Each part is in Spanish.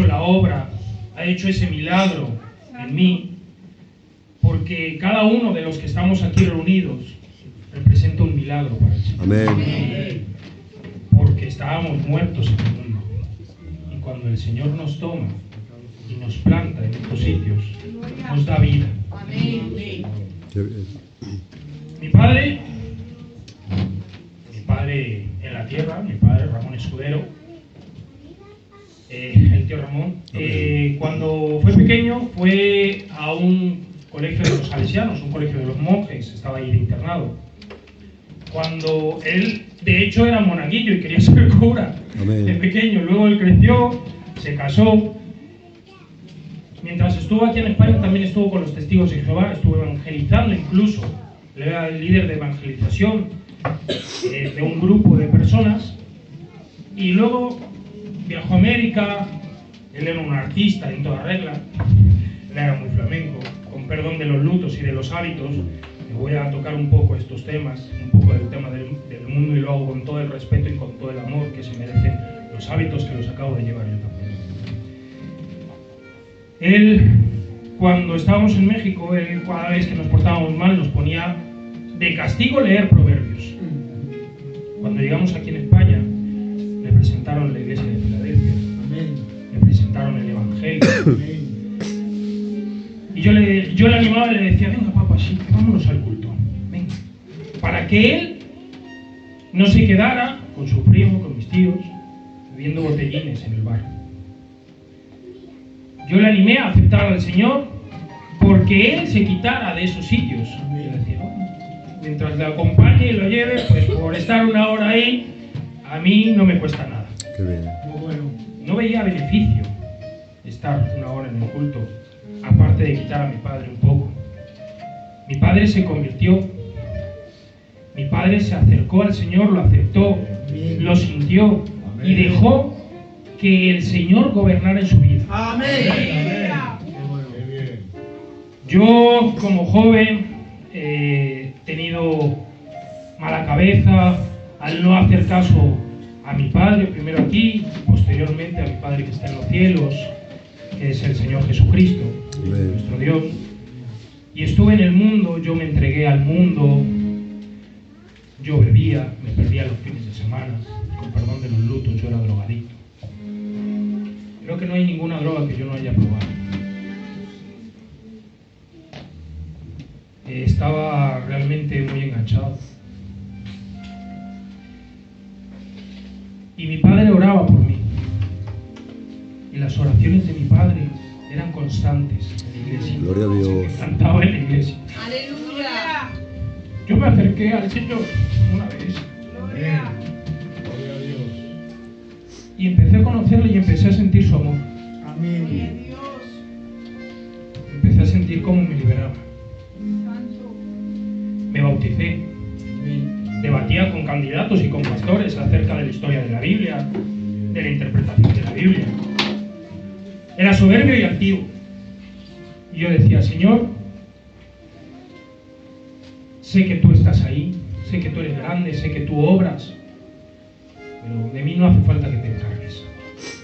la obra, ha hecho ese milagro en mí, porque cada uno de los que estamos aquí reunidos representa un milagro para el Señor. Amén. Porque estábamos muertos en el mundo. Y cuando el Señor nos toma y nos planta en estos sitios, nos da vida. Mi padre en la tierra, mi padre Ramón Escudero, el tío Ramón, cuando fue pequeño fue a un colegio de los salesianos, un colegio de los monjes, estaba ahí de internado. Cuando él, de hecho, era monaguillo y quería ser cura de pequeño, luego él creció, se casó. Mientras estuvo aquí en España también estuvo con los Testigos de Jehová, estuvo evangelizando incluso. Él era el líder de evangelización de un grupo de personas. Y luego viajó a América, él era un artista en toda regla, él era muy flamenco, con perdón de los lutos y de los hábitos. Me voy a tocar un poco estos temas, un poco del tema del mundo, y lo hago con todo el respeto y con todo el amor que se merecen los hábitos que los acabo de llevar yo también. Él, cuando estábamos en México, él, cada vez que nos portábamos mal, nos ponía de castigo leer Proverbios. Cuando llegamos aquí en España, le presentaron la iglesia de Filadelfia, le presentaron el Evangelio. Y yo le animaba y le decía: venga papá, sí, vámonos al culto, venga. Para que él no se quedara con su primo, con mis tíos, bebiendo botellines en el bar. Yo le animé a aceptar al Señor porque él se quitara de esos sitios. Yo decía: mientras le acompañe y lo lleve, pues por estar una hora ahí, a mí no me cuesta nada. Qué bien. No veía beneficio estar una hora en el culto, aparte de quitar a mi padre un poco. Mi padre se convirtió, mi padre se acercó al Señor, lo aceptó, lo sintió y dejó que el Señor gobernara en su vida. Amén. Yo, como joven, he tenido mala cabeza al no hacer caso a mi padre, primero aquí, posteriormente a mi Padre que está en los cielos, que es el Señor Jesucristo, nuestro Dios. Y estuve en el mundo, yo me entregué al mundo, yo bebía, me perdía los fines de semana, con perdón de los lutos, yo era drogadicto. Creo que no hay ninguna droga que yo no haya probado. Estaba realmente muy enganchado. Y mi padre oraba por mí. Y las oraciones de mi padre eran constantes en la iglesia. Gloria a Dios. Se cantaba en la iglesia. Aleluya. Yo me acerqué al Señor una vez. Gloria. Gloria a Dios. Y empecé a conocerle y empecé a sentir su amor. Gloria Amén. a Dios. Empecé a sentir cómo me liberaba. Santo. Me bauticé. Debatía con candidatos y con pastores acerca de la historia de la Biblia, de la interpretación de la Biblia. Era soberbio y altivo. Y yo decía: Señor, sé que tú estás ahí, sé que tú eres grande, sé que tú obras, pero de mí no hace falta que te encargues,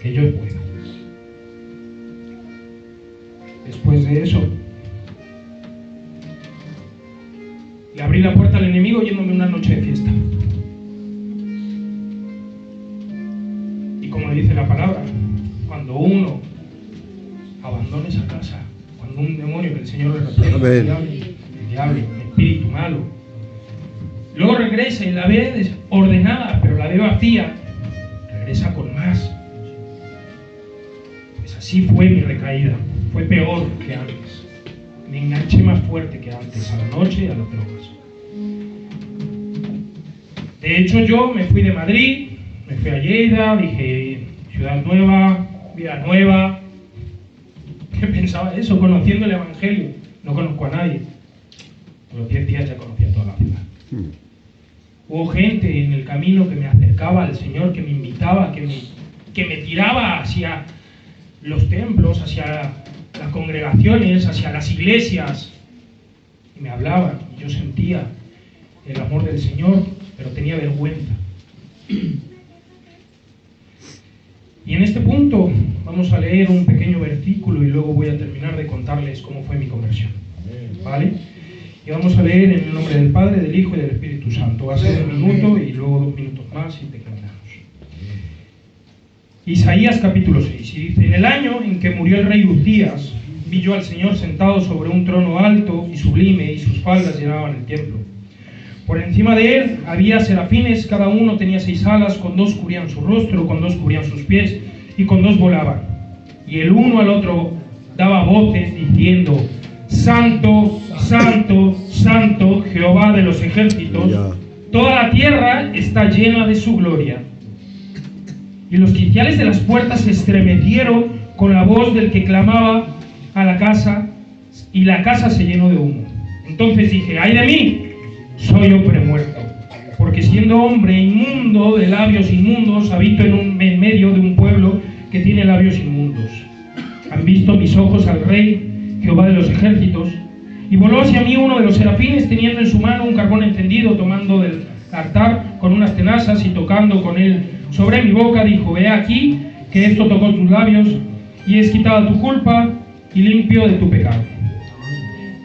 que yo pueda. Después de eso, le abrí la puerta al enemigo yéndome una noche de fiesta. Y como dice la palabra, cuando uno abandona esa casa, cuando un demonio que el Señor le reprende, el diablo, el espíritu malo, luego regresa y la ve desordenada, pero la ve vacía, regresa con más. Pues así fue mi recaída, fue peor que antes. Me enganché más fuerte que antes, a la noche y a las drogas. De hecho, yo me fui de Madrid, me fui a Lleida, dije: ciudad nueva, vida nueva. ¿Qué pensaba eso? Conociendo el Evangelio. No conozco a nadie. A los 10 días ya conocía toda la ciudad. Hubo gente en el camino que me acercaba al Señor, que me invitaba, que me tiraba hacia los templos, hacia las congregaciones, hacia las iglesias, y me hablaban, y yo sentía el amor del Señor, pero tenía vergüenza. Y en este punto vamos a leer un pequeño versículo y luego voy a terminar de contarles cómo fue mi conversión. ¿Vale? Y vamos a leer en el nombre del Padre, del Hijo y del Espíritu Santo. Va a ser 1 minuto y luego 2 minutos más y terminamos. Isaías capítulo 6, y dice: en el año en que murió el rey Uzías, vi yo al Señor sentado sobre un trono alto y sublime, y sus faldas llenaban el templo. Por encima de él había serafines, cada uno tenía 6 alas, con 2 cubrían su rostro, con 2 cubrían sus pies, y con 2 volaban. Y el uno al otro daba voces diciendo: Santo, Santo, Santo, Jehová de los ejércitos, toda la tierra está llena de su gloria. Y los quiciales de las puertas se estremecieron con la voz del que clamaba a la casa, y la casa se llenó de humo. Entonces dije: ¡ay de mí! Soy hombre muerto, porque siendo hombre inmundo, de labios inmundos, habito en medio de un pueblo que tiene labios inmundos. Han visto mis ojos al Rey, Jehová de los ejércitos. Y voló hacia mí uno de los serafines, teniendo en su mano un carbón encendido, tomando del altar con unas tenazas y tocando con él sobre mi boca, dijo: he aquí que esto tocó tus labios, y es quitada tu culpa y limpio de tu pecado.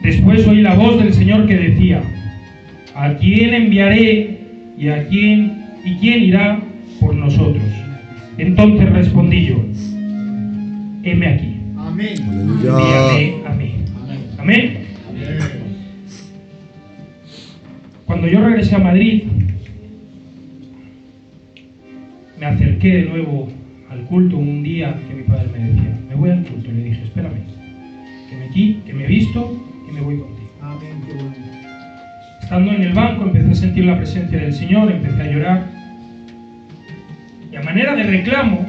Después oí la voz del Señor que decía: ¿a quién enviaré y quién irá por nosotros? Entonces respondí yo: heme aquí. Amén. Envíame a mí. Amén. Cuando yo regresé a Madrid, me acerqué de nuevo al culto un día que mi padre me decía: me voy al culto. Y le dije: espérame, que me he visto y me voy contigo. Amén. Qué bueno. Estando en el banco empecé a sentir la presencia del Señor, empecé a llorar. Y a manera de reclamo,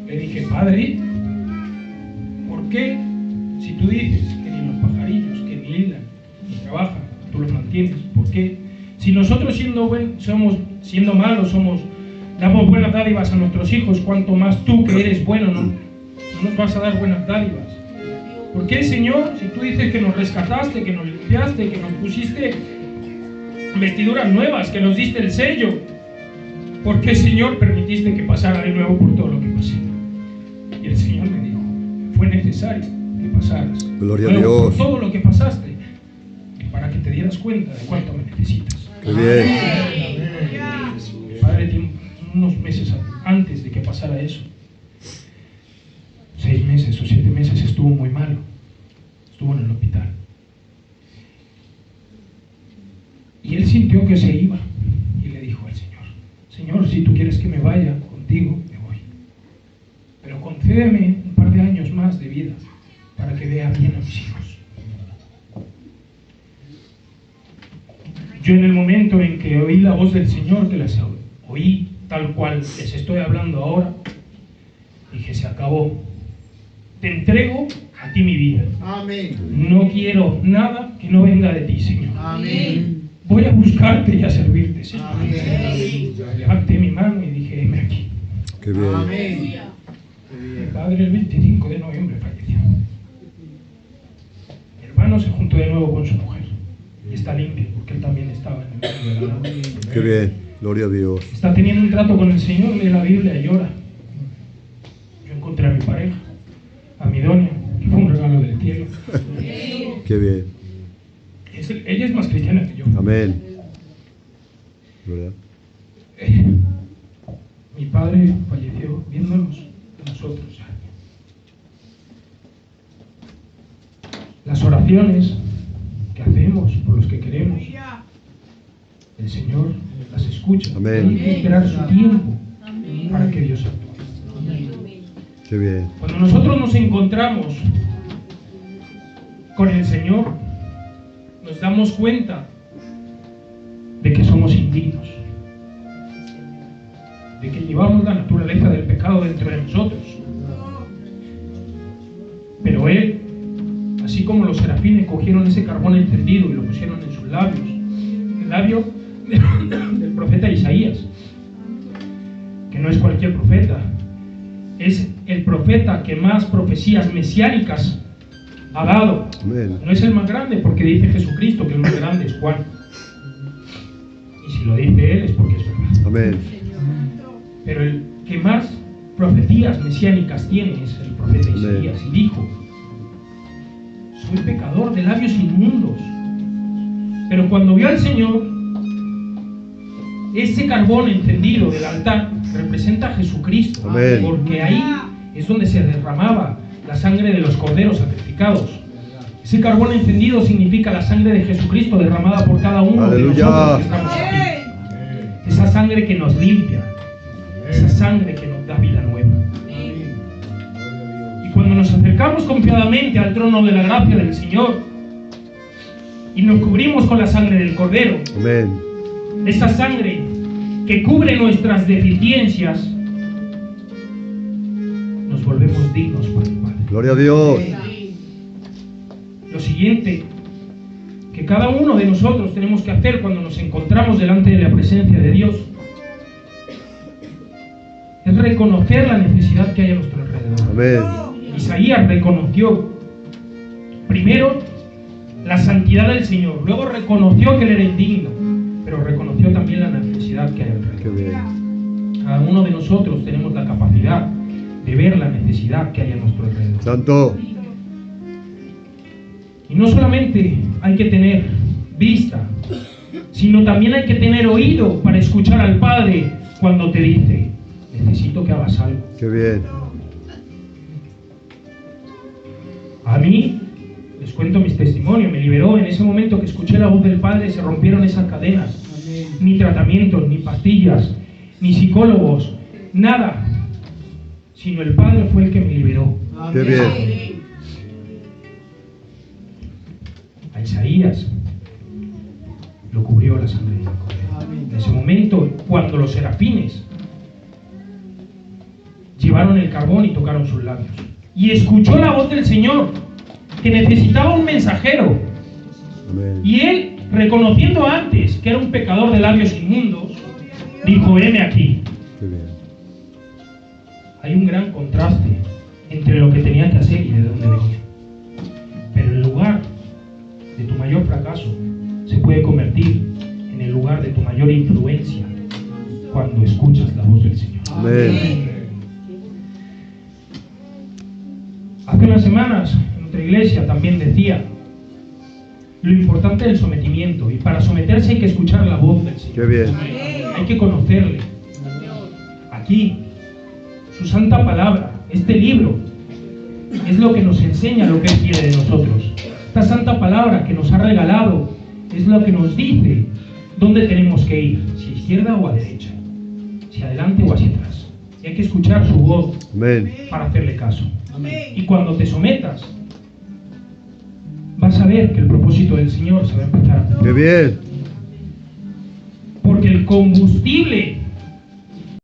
le dije: Padre, ¿por qué si tú dices que ni los pajarillos, que ni hilan, ni trabajan, tú los mantienes? ¿Por qué? Si nosotros siendo malos damos buenas dádivas a nuestros hijos, cuanto más tú que eres bueno no nos vas a dar buenas dádivas. ¿Por qué, Señor, si tú dices que nos rescataste, que nos limpiaste, que nos pusiste vestiduras nuevas, que nos diste el sello? ¿Por qué, Señor, permitiste que pasara de nuevo por todo lo que pasé? Y el Señor me dijo: fue necesario que pasaras Gloria a luego por Dios. todo lo que pasaste, para que te dieras cuenta de cuánto me necesitas. Qué bien. Padre, unos meses antes de que pasara eso, 6 meses o 7 meses, estuvo muy malo. Estuvo en el hospital. Y él sintió que se iba. Y le dijo al Señor: Señor, si tú quieres que me vaya contigo, me voy. Pero concédeme un par de años más de vida para que vea bien a mis hijos. Yo, en el momento en que oí la voz del Señor, que las oí tal cual les estoy hablando ahora, dije: se acabó. Te entrego a ti mi vida. Amén. No quiero nada que no venga de ti, Señor. Amén. Voy a buscarte y a servirte, Señor. Amén. Levanté mi mano y dije: heme aquí. Qué bien. Amén. Mi padre el 25 de noviembre falleció. Mi hermano se juntó de nuevo con su mujer y está limpio, porque él también estaba en el medio de la nada. Qué bien. Gloria a Dios. Está teniendo un trato con el Señor, lee la Biblia y llora. Yo encontré a mi pareja, a mi doña, y fue un regalo del cielo. Qué bien. Ella es más cristiana que yo. Amén. ¿Verdad? Mi padre falleció viéndonos a nosotros. Las oraciones que hacemos por los que queremos, el Señor las escucha. Amén. Hay que esperar su tiempo para que Dios actúe. Qué bien. Cuando nosotros nos encontramos con el Señor, nos damos cuenta de que somos indignos, de que llevamos la naturaleza del pecado dentro de nosotros. Pero Él, así como los serafines cogieron ese carbón encendido y lo pusieron en sus labios, el labio del profeta Isaías, que no es cualquier profeta, es el profeta que más profecías mesiánicas ha dado. Amén. No es el más grande, porque dice Jesucristo que el más grande es Juan. Y si lo dice él es porque es verdad. Amén. Pero el que más profecías mesiánicas tiene, es el profeta Isaías, y dijo: soy pecador de labios inmundos. Pero cuando vio al Señor, ese carbón encendido del altar representa a Jesucristo, Amén. porque ahí es donde se derramaba la sangre de los corderos sacrificados. Ese carbón encendido significa la sangre de Jesucristo derramada por cada uno Aleluya. de nosotros que estamos aquí. Esa sangre que nos limpia, esa sangre que nos da vida nueva. Y cuando nos acercamos confiadamente al trono de la gracia del Señor y nos cubrimos con la sangre del Cordero, Amén. esa sangre que cubre nuestras deficiencias, nos volvemos dignos para el Padre. Gloria a Dios. Lo siguiente que cada uno de nosotros tenemos que hacer cuando nos encontramos delante de la presencia de Dios es reconocer la necesidad que hay a nuestro alrededor. Amén. Isaías reconoció primero la santidad del Señor, luego reconoció que Él era indigno, pero reconoció también la necesidad que hay Qué alrededor. bien. Cada uno de nosotros tenemos la capacidad de ver la necesidad que hay a nuestro alrededor. Santo. Y no solamente hay que tener vista, sino también hay que tener oído para escuchar al Padre cuando te dice: necesito que hagas algo. Qué bien. A mí, les cuento mis testimonios, me liberó en ese momento que escuché la voz del Padre, se rompieron esas cadenas. Ni tratamientos, ni pastillas, ni psicólogos, nada, sino el Padre fue el que me liberó. Qué bien. A Isaías lo cubrió la sangre del Cordero. En ese momento, cuando los serafines llevaron el carbón y tocaron sus labios, y escuchó la voz del Señor, que necesitaba un mensajero, Amén. y él, reconociendo antes que era un pecador de labios inmundos, dijo: heme aquí. Qué bien. Hay un gran contraste entre lo que tenía que hacer y de dónde venía. Pero el lugar de tu mayor fracaso se puede convertir en el lugar de tu mayor influencia cuando escuchas la voz del Señor. Amén. Hace unas semanas en otra iglesia también decía lo importante del sometimiento, y para someterse hay que escuchar la voz del Señor. Qué bien. Hay que conocerle. Aquí, su santa palabra, este libro, es lo que nos enseña lo que Él quiere de nosotros. Esta santa palabra que nos ha regalado es lo que nos dice dónde tenemos que ir, si a izquierda o a derecha, si adelante o hacia atrás. Y hay que escuchar su voz Amén. para hacerle caso. Y cuando te sometas, vas a ver que el propósito del Señor se va a empezar a cumplir. Qué bien. Porque el combustible